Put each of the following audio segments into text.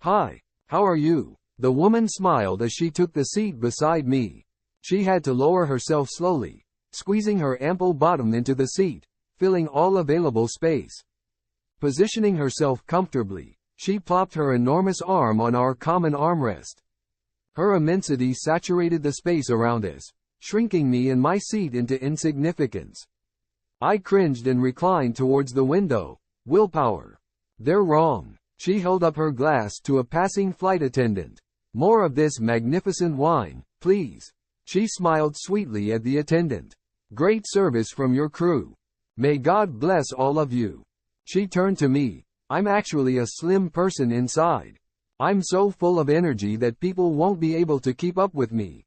"Hi, how are you?" The woman smiled as she took the seat beside me. She had to lower herself slowly, squeezing her ample bottom into the seat, filling all available space. Positioning herself comfortably, she plopped her enormous arm on our common armrest. Her immensity saturated the space around us, shrinking me and my seat into insignificance. I cringed and reclined towards the window. Willpower. They're wrong. She held up her glass to a passing flight attendant. "More of this magnificent wine, please." She smiled sweetly at the attendant. "Great service from your crew. May God bless all of you." She turned to me. "I'm actually a slim person inside. I'm so full of energy that people won't be able to keep up with me.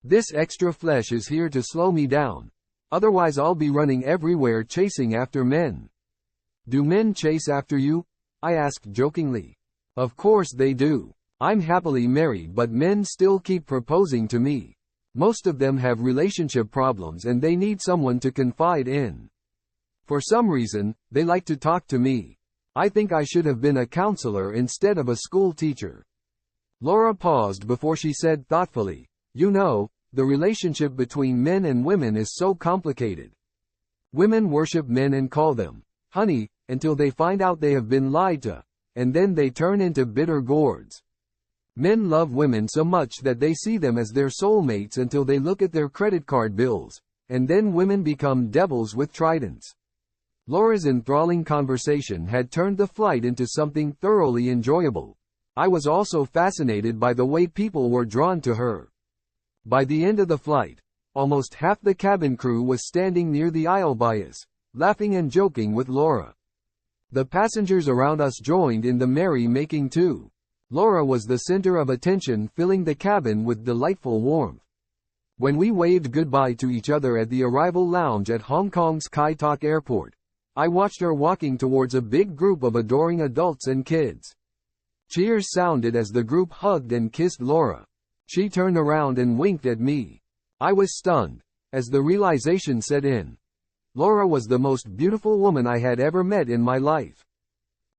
This extra flesh is here to slow me down. Otherwise I'll be running everywhere chasing after men." "Do men chase after you?" I asked jokingly. "Of course they do. I'm happily married, but men still keep proposing to me. Most of them have relationship problems and they need someone to confide in. For some reason, they like to talk to me. I think I should have been a counselor instead of a school teacher." Laura paused before she said thoughtfully, "You know, the relationship between men and women is so complicated. Women worship men and call them honey, until they find out they have been lied to, and then they turn into bitter gourds. Men love women so much that they see them as their soulmates until they look at their credit card bills, and then women become devils with tridents." Laura's enthralling conversation had turned the flight into something thoroughly enjoyable. I was also fascinated by the way people were drawn to her. By the end of the flight, almost half the cabin crew was standing near the aisle by us, laughing and joking with Laura. The passengers around us joined in the merry-making too. Laura was the center of attention, filling the cabin with delightful warmth. When we waved goodbye to each other at the arrival lounge at Hong Kong's Kai Tak Airport, I watched her walking towards a big group of adoring adults and kids. Cheers sounded as the group hugged and kissed Laura. She turned around and winked at me. I was stunned, as the realization set in. Laura was the most beautiful woman I had ever met in my life.